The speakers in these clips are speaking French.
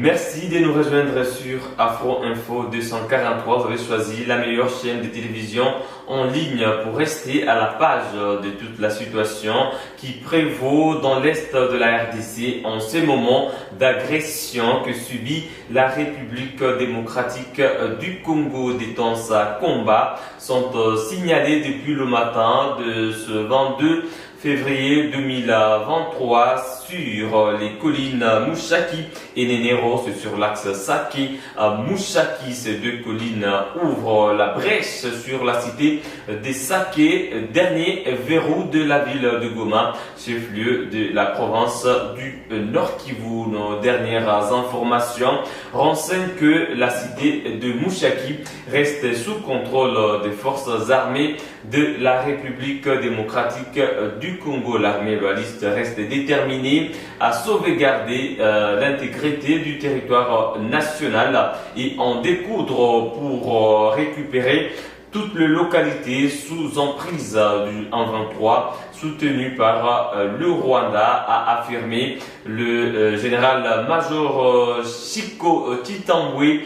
Merci de nous rejoindre sur Afro Info 243. Vous avez choisi la meilleure chaîne de télévision en ligne pour rester à la page de toute la situation qui prévaut dans l'est de la RDC en ce moment d'agression que subit la République démocratique du Congo. Des temps à combat sont signalés depuis le matin de ce 22 février 2023 sur les collines Mouchaki et Nénéro, c'est sur l'axe Saké à Mouchaki. Ces deux collines ouvrent la brèche sur la cité des Saké, dernier verrou de la ville de Goma, chef-lieu de la province du Nord Kivu. Nos dernières informations renseignent que la cité de Mouchaki reste sous contrôle des forces armées de la République démocratique du Congo. L'armée loyaliste reste déterminée à sauvegarder l'intégrité du territoire national et en découdre pour récupérer toutes les localités sous emprise du 1-23 soutenu par le Rwanda, a affirmé le général-major Chiko Chitambwe,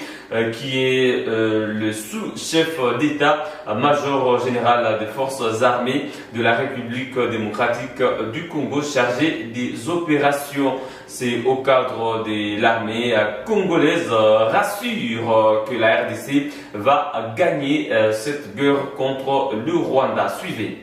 qui est le sous-chef d'état-major général des forces armées de la République démocratique du Congo, chargé des opérations. C'est au cadre de l'armée congolaise rassure que la RDC va gagner cette guerre contre le Rwanda. Suivez.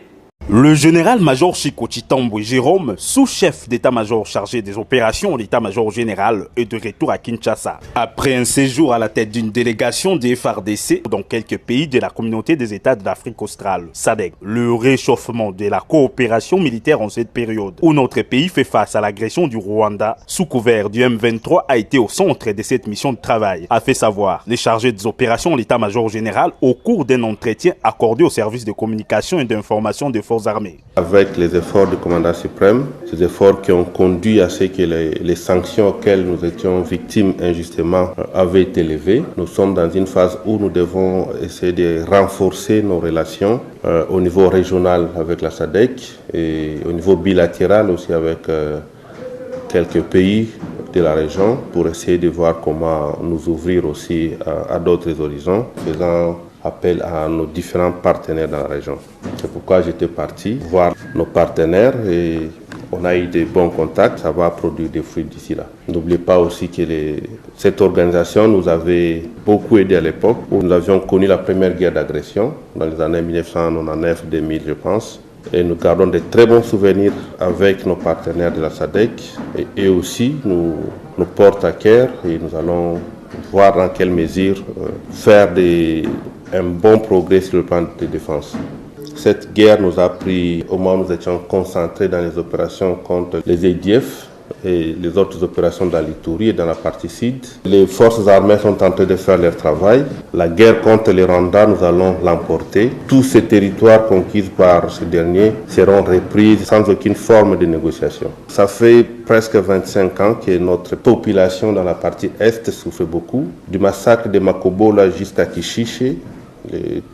Le général-major Chiko Chitambwe Jérôme, sous-chef d'état-major chargé des opérations de l'état-major général, est de retour à Kinshasa. Après un séjour à la tête d'une délégation des FARDC dans quelques pays de la communauté des États de l'Afrique australe, SADC, le réchauffement de la coopération militaire en cette période où notre pays fait face à l'agression du Rwanda sous couvert du M23 a été au centre de cette mission de travail, a fait savoir les chargés des opérations de l'état-major général au cours d'un entretien accordé au service de communication et d'information des forces armées. Avec les efforts du commandant suprême, ces efforts qui ont conduit à ce que les sanctions auxquelles nous étions victimes injustement avaient été levées, nous sommes dans une phase où nous devons essayer de renforcer nos relations au niveau régional avec la SADC et au niveau bilatéral aussi avec quelques pays de la région pour essayer de voir comment nous ouvrir aussi à d'autres horizons, faisant appel à nos différents partenaires dans la région. C'est pourquoi j'étais parti voir nos partenaires et on a eu de bons contacts, ça va produire des fruits d'ici là. N'oubliez pas aussi que cette organisation nous avait beaucoup aidé à l'époque où nous avions connu la première guerre d'agression dans les années 1999-2000 je pense. Et nous gardons de très bons souvenirs avec nos partenaires de la SADC et eux aussi nous portent à cœur et nous allons voir dans quelle mesure faire un bon progrès sur le plan de défense. Cette guerre nous a pris au moment où nous étions concentrés dans les opérations contre les ADF et les autres opérations dans l'Ituri et dans la partie sud. Les forces armées sont en train de faire leur travail. La guerre contre les Rwandais, nous allons l'emporter. Tous ces territoires conquis par ce dernier seront repris sans aucune forme de négociation. Ça fait presque 25 ans que notre population dans la partie est souffre beaucoup. Du massacre de Makobola jusqu'à Kishiche,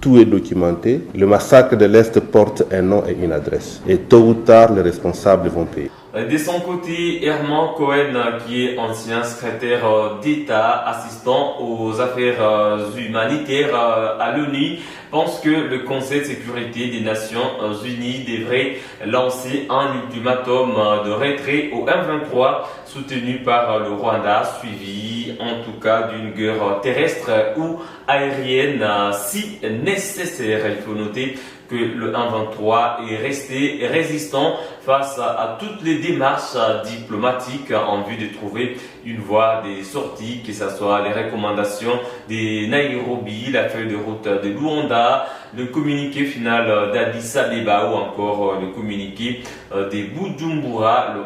tout est documenté. Le massacre de l'Est porte un nom et une adresse. Et tôt ou tard, les responsables vont payer. De son côté, Herman Cohen, qui est ancien secrétaire d'État assistant aux affaires humanitaires à l'ONU, pense que le Conseil de sécurité des Nations Unies devrait lancer un ultimatum de retrait au M23 soutenu par le Rwanda, suivi en tout cas d'une guerre terrestre ou aérienne si nécessaire. Il faut noter que le 1-23 est resté résistant face à toutes les démarches diplomatiques en vue de trouver une voie de sortie, que ce soit les recommandations de Nairobi, la feuille de route de Luanda, le communiqué final d'Addis Abeba ou encore le communiqué de Bujumbura. Le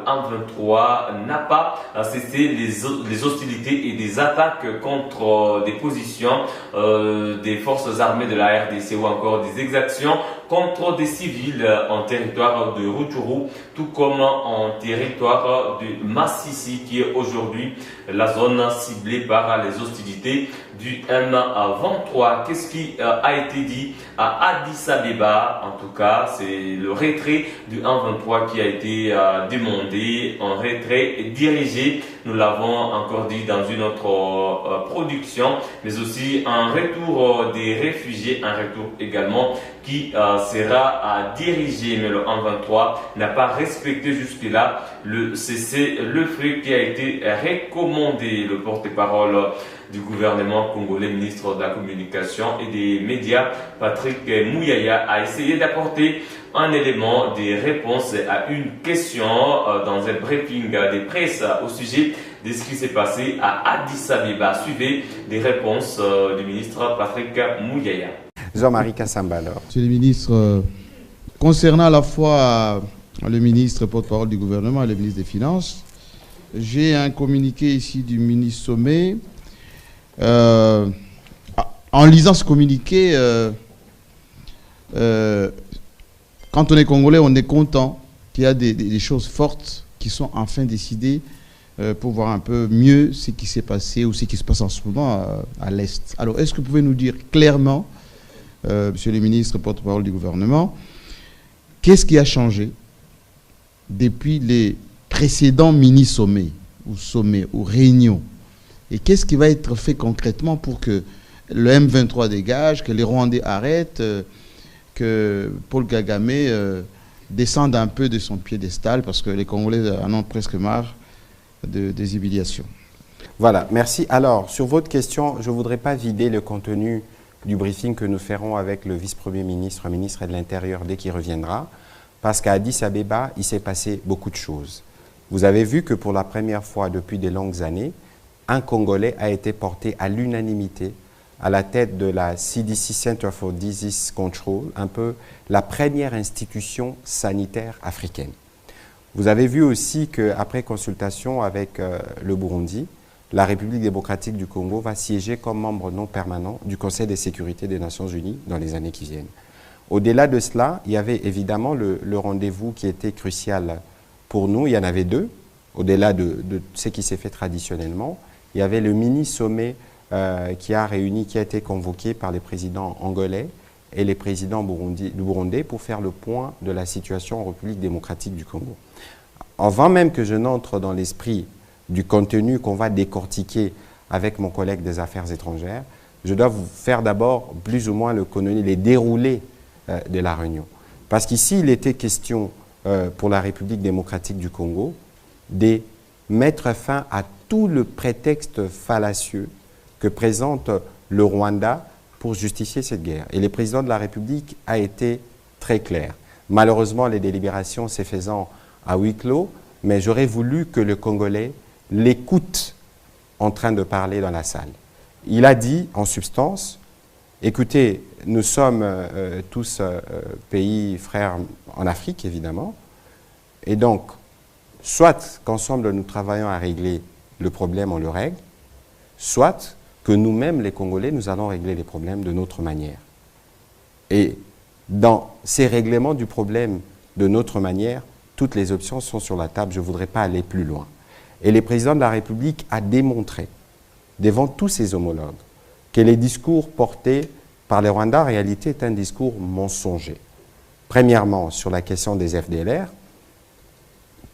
1-23 n'a pas cessé les hostilités et des attaques contre des positions des forces armées de la RDC ou encore des exactions contre des civils en territoire de Rutshuru, tout comme en territoire de Massissi, qui est aujourd'hui devenue la zone ciblée par les hostilités du M23. Qu'est-ce qui a été dit à Addis Abeba? En tout cas, c'est le retrait du M23 qui a été demandé, un retrait dirigé, nous l'avons encore dit dans une autre production, mais aussi un retour des réfugiés, un retour également qui sera dirigé, mais le M23 n'a pas respecté jusque-là le cessez-le-feu qui a été recommandé. Le porte-parole du gouvernement congolais, ministre de la Communication et des médias, Patrick Muyaya, a essayé d'apporter un élément de réponse à une question dans un briefing des presses au sujet de ce qui s'est passé à Addis Abeba. Suivez des réponses du ministre Patrick Muyaya. Jean-Marie Kassamba, alors. Monsieur le ministre, concernant à la fois le ministre porte-parole du gouvernement et le ministre des Finances, j'ai un communiqué ici du ministre Sommet. En lisant ce communiqué, quand on est congolais, on est content qu'il y a des choses fortes qui sont enfin décidées pour voir un peu mieux ce qui s'est passé ou ce qui se passe en ce moment à l'Est. Alors, est-ce que vous pouvez nous dire clairement, monsieur le ministre porte-parole du gouvernement, qu'est-ce qui a changé depuis les précédents mini-sommets ou réunions? Et qu'est-ce qui va être fait concrètement pour que le M23 dégage, que les Rwandais arrêtent, que Paul Kagame descende un peu de son piédestal, parce que les Congolais en ont presque marre des humiliations. Voilà, merci. Alors, sur votre question, je ne voudrais pas vider le contenu du briefing que nous ferons avec le vice-premier ministre, ministre de l'Intérieur, dès qu'il reviendra, parce qu'à Addis Abeba, il s'est passé beaucoup de choses. Vous avez vu que pour la première fois depuis de longues années, un Congolais a été porté à l'unanimité à la tête de la CDC, Center for Disease Control, un peu la première institution sanitaire africaine. Vous avez vu aussi qu'après consultation avec le Burundi, la République démocratique du Congo va siéger comme membre non permanent du Conseil de sécurité des Nations Unies dans les années qui viennent. Au-delà de cela, il y avait évidemment le rendez-vous qui était crucial pour nous. Il y en avait deux, au-delà de ce qui s'est fait traditionnellement. Il y avait le mini-sommet qui a été convoqué par les présidents angolais et les présidents burundais pour faire le point de la situation en République démocratique du Congo. Avant même que je n'entre dans l'esprit du contenu qu'on va décortiquer avec mon collègue des Affaires étrangères, je dois vous faire d'abord plus ou moins les déroulés de la réunion. Parce qu'ici, il était question pour la République démocratique du Congo de mettre fin à tout le prétexte fallacieux que présente le Rwanda pour justifier cette guerre. Et le président de la République a été très clair. Malheureusement, les délibérations s'est faisant à huis clos, mais j'aurais voulu que le Congolais l'écoute en train de parler dans la salle. Il a dit, en substance, écoutez, nous sommes tous pays frères en Afrique, évidemment, et donc, soit qu'ensemble nous travaillons à régler le problème, on le règle, soit que nous-mêmes, les Congolais, nous allons régler les problèmes de notre manière. Et dans ces règlements du problème de notre manière, toutes les options sont sur la table, je ne voudrais pas aller plus loin. Et le président de la République a démontré, devant tous ses homologues, que les discours portés par les Rwandais, en réalité, est un discours mensonger. Premièrement, sur la question des FDLR,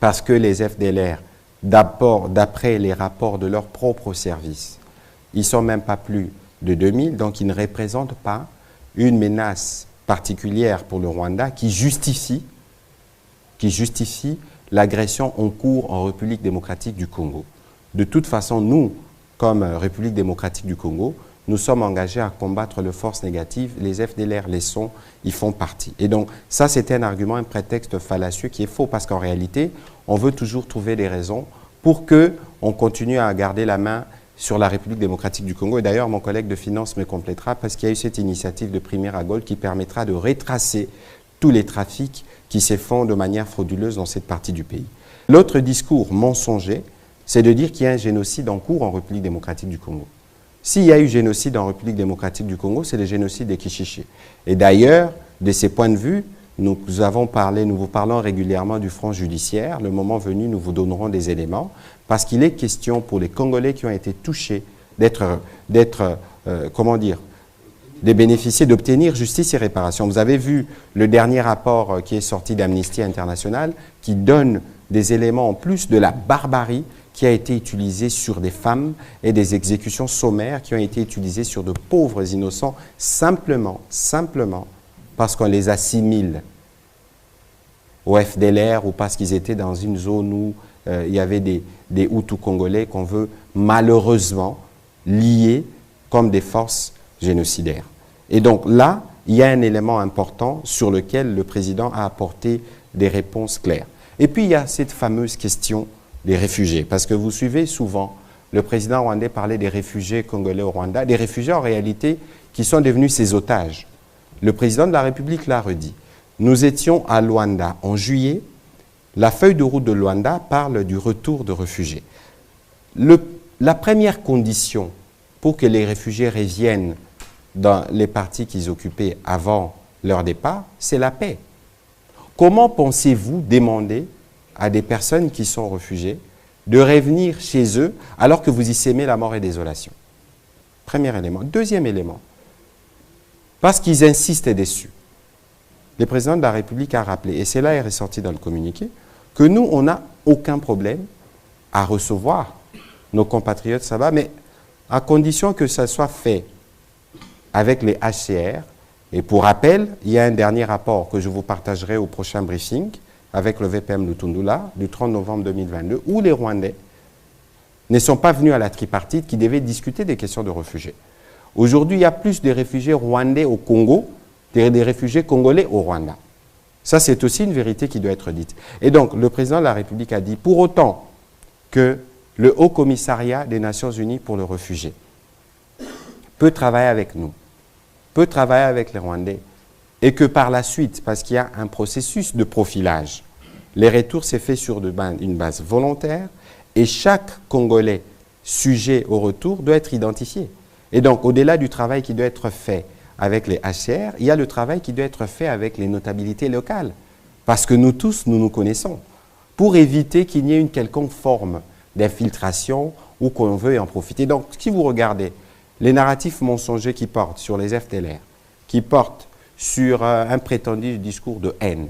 parce que les FDLR, d'après les rapports de leur propre service, ils ne sont même pas plus de 2000, donc ils ne représentent pas une menace particulière pour le Rwanda qui justifie l'agression en cours en République démocratique du Congo. De toute façon, nous, comme République démocratique du Congo, nous sommes engagés à combattre les forces négatives. Les FDLR les sont, ils font partie. Et donc, ça, c'était un argument, un prétexte fallacieux qui est faux, parce qu'en réalité, on veut toujours trouver des raisons pour qu'on continue à garder la main sur la République démocratique du Congo. Et d'ailleurs, mon collègue de finances me complétera, parce qu'il y a eu cette initiative de Primaire à Gold qui permettra de retracer tous les trafics qui se font de manière frauduleuse dans cette partie du pays. L'autre discours mensonger, c'est de dire qu'il y a un génocide en cours en République démocratique du Congo. S'il y a eu génocide en République démocratique du Congo, c'est le génocide des Kishiché. Et d'ailleurs, de ces points de vue, nous vous parlons régulièrement du front judiciaire. Le moment venu, nous vous donnerons des éléments parce qu'il est question pour les Congolais qui ont été touchés de bénéficier, d'obtenir justice et réparation. Vous avez vu le dernier rapport qui est sorti d'Amnesty International qui donne des éléments en plus de la barbarie qui a été utilisée sur des femmes et des exécutions sommaires qui ont été utilisées sur de pauvres innocents simplement parce qu'on les assimile au FDLR ou parce qu'ils étaient dans une zone où il y avait des Hutus congolais qu'on veut malheureusement lier comme des forces génocidaires. Et donc là, il y a un élément important sur lequel le président a apporté des réponses claires. Et puis il y a cette fameuse question des réfugiés, parce que vous suivez souvent le président rwandais parler des réfugiés congolais au Rwanda, des réfugiés en réalité qui sont devenus ses otages. Le président de la République l'a redit. Nous étions à Luanda en juillet. La feuille de route de Luanda parle du retour de réfugiés. La première condition pour que les réfugiés reviennent dans les parties qu'ils occupaient avant leur départ, c'est la paix. Comment pensez-vous demander à des personnes qui sont réfugiées de revenir chez eux alors que vous y sémez la mort et désolation? Premier élément. Deuxième élément, parce qu'ils insistent dessus. Le président de la République a rappelé, et cela est ressorti dans le communiqué, que nous, on n'a aucun problème à recevoir nos compatriotes là-bas, mais à condition que ça soit fait avec les HCR. Et pour rappel, il y a un dernier rapport que je vous partagerai au prochain briefing avec le VPM Lutundula du 30 novembre 2022, où les Rwandais ne sont pas venus à la tripartite qui devait discuter des questions de réfugiés. Aujourd'hui, il y a plus de réfugiés rwandais au Congo que des réfugiés congolais au Rwanda. Ça, c'est aussi une vérité qui doit être dite. Et donc, le président de la République a dit, pour autant que le Haut Commissariat des Nations Unies pour le réfugié peut travailler avec nous, peut travailler avec les Rwandais, et que par la suite, parce qu'il y a un processus de profilage, les retours s'est fait sur une base volontaire, et chaque Congolais sujet au retour doit être identifié. Et donc, au-delà du travail qui doit être fait avec les HCR, il y a le travail qui doit être fait avec les notabilités locales. Parce que nous tous, nous nous connaissons. Pour éviter qu'il n'y ait une quelconque forme d'infiltration ou qu'on veuille en profiter. Donc, si vous regardez les narratifs mensongers qui portent sur les FDLR, qui portent sur un prétendu discours de haine,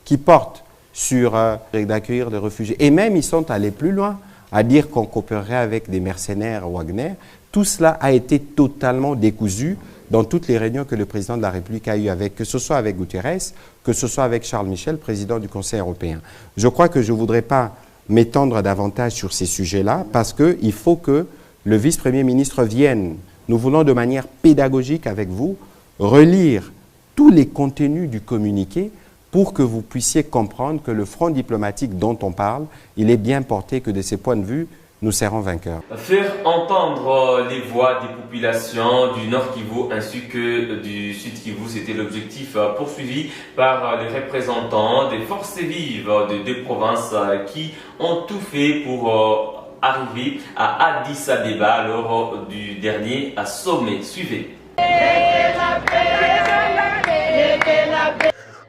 qui portent sur d'accueillir des réfugiés, et même ils sont allés plus loin à dire qu'on coopérerait avec des mercenaires Wagner, tout cela a été totalement décousu dans toutes les réunions que le président de la République a eues avec, que ce soit avec Guterres, que ce soit avec Charles Michel, président du Conseil européen. Je crois que je ne voudrais pas m'étendre davantage sur ces sujets-là parce qu'il faut que le vice-premier ministre vienne. Nous voulons de manière pédagogique avec vous relire tous les contenus du communiqué pour que vous puissiez comprendre que le front diplomatique dont on parle, il est bien porté, que de ces points de vue, nous serons vainqueurs. Faire entendre les voix des populations du Nord Kivu ainsi que du Sud Kivu, c'était l'objectif poursuivi par les représentants des forces vives des deux provinces qui ont tout fait pour arriver à Addis Abeba lors du dernier sommet. Suivez.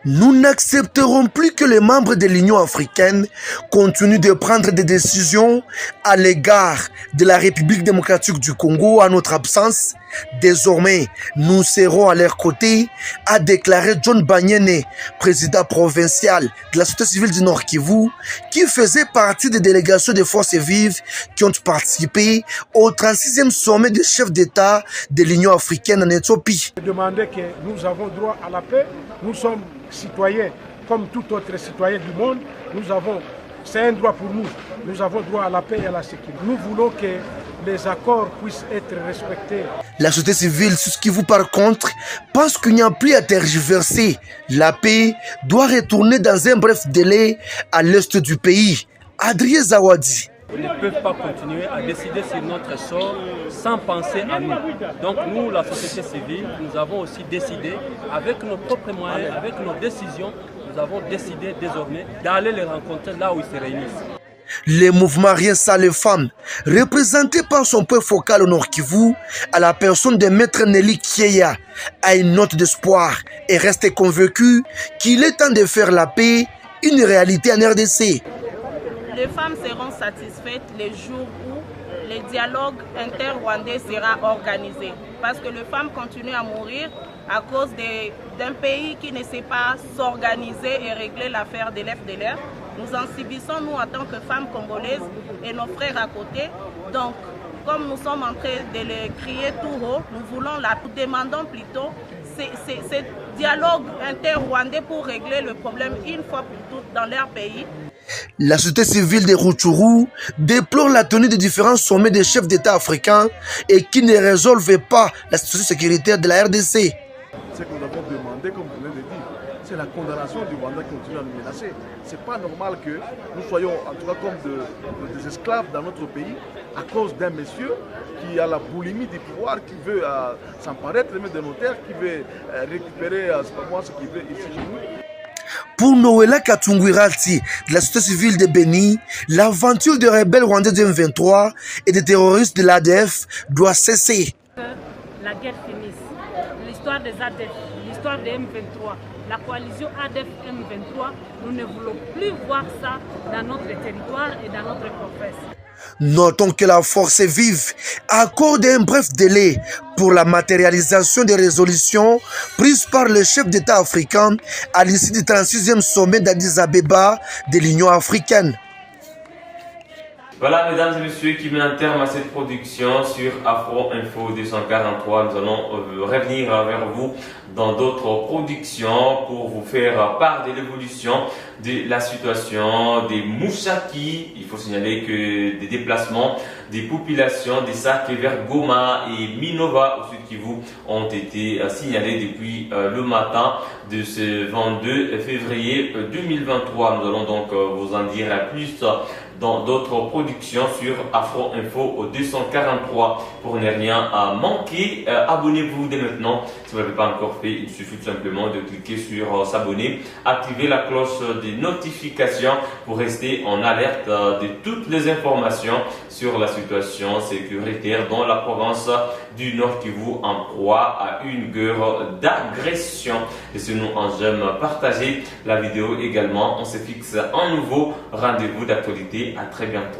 Nous n'accepterons plus que les membres de l'Union africaine continuent de prendre des décisions à l'égard de la République démocratique du Congo en notre absence. Désormais, nous serons à leur côté, a déclaré John Banyene, président provincial de la société civile du Nord Kivu, qui faisait partie des délégations des forces vives qui ont participé au 36e sommet des chefs d'État de l'Union africaine en Éthiopie. Demander que nous avons droit à la paix, nous sommes citoyens comme tout autre citoyen du monde, c'est un droit pour nous. Nous avons droit à la paix et à la sécurité. Nous voulons que les accords puissent être respectés. La société civile, ce qui vous par contre, pense qu'il n'y a plus à tergiverser. La paix doit retourner dans un bref délai à l'est du pays. Adrien Zawadi. Ils ne peuvent pas continuer à décider sur notre sort sans penser à nous. Donc nous, la société civile, nous avons aussi décidé, avec nos propres moyens, avec nos décisions, nous avons décidé désormais d'aller les rencontrer là où ils se réunissent. Le mouvement Rien sans les femmes, représenté par son point focal au Nord Kivu, à la personne de Maître Nelly Kieya, a une note d'espoir et reste convaincu qu'il est temps de faire la paix une réalité en RDC. Les femmes seront satisfaites les jours où le dialogue inter-rwandais sera organisé. Parce que les femmes continuent à mourir à cause d'un pays qui ne sait pas s'organiser et régler l'affaire de l'FDLR. Nous en subissons, nous, en tant que femmes congolaises et nos frères à côté. Donc, comme nous sommes en train de le crier tout haut, nous demandons plutôt ce dialogue inter-rwandais pour régler le problème une fois pour toutes dans leur pays. La société civile de Rutshuru déplore la tenue de différents sommets des chefs d'État africains et qui ne résolvent pas la situation sécuritaire de la RDC. Ce que nous avons demandé, comme vous venez de dire, c'est la condamnation du Rwanda qui continue à nous menacer. Ce n'est pas normal que nous soyons, en tout cas, comme des esclaves dans notre pays à cause d'un monsieur qui a la boulimie du pouvoir, qui veut s'emparer de nos terres, qui veut récupérer ce qu'il veut ici chez nous. Pour Noëlla Katungwirati de la société civile de Béni, l'aventure des rebelles rwandais du M23 et des terroristes de l'ADF doit cesser. La guerre finisse. L'histoire des ADF, l'histoire des M23, la coalition ADF-M23, nous ne voulons plus voir ça dans notre territoire et dans notre province. Notons que la force vive accorde un bref délai pour la matérialisation des résolutions prises par le chef d'État africain à l'issue du 36e sommet d'Addis Abeba de l'Union africaine. Voilà, mesdames et messieurs, qui met un terme à cette production sur Afro Info 243. Nous allons revenir vers vous dans d'autres productions pour vous faire part de l'évolution de la situation des Mouchaki. Il faut signaler que des déplacements des populations des sacs vers Goma et Minova au Sud Kivu ont été signalés depuis le matin de ce 22 février 2023. Nous allons donc vous en dire plus dans d'autres productions sur Afro Info 243. Pour ne rien manquer, abonnez-vous dès maintenant. Si vous ne l'avez pas encore fait, il suffit tout simplement de cliquer sur s'abonner, activer la cloche des notifications pour rester en alerte de toutes les informations sur la situation sécuritaire dans la province du Nord Kivu en proie à une guerre d'agression. Laissez-nous un j'aime, partagez la vidéo également. On se fixe un nouveau rendez-vous d'actualité. À très bientôt.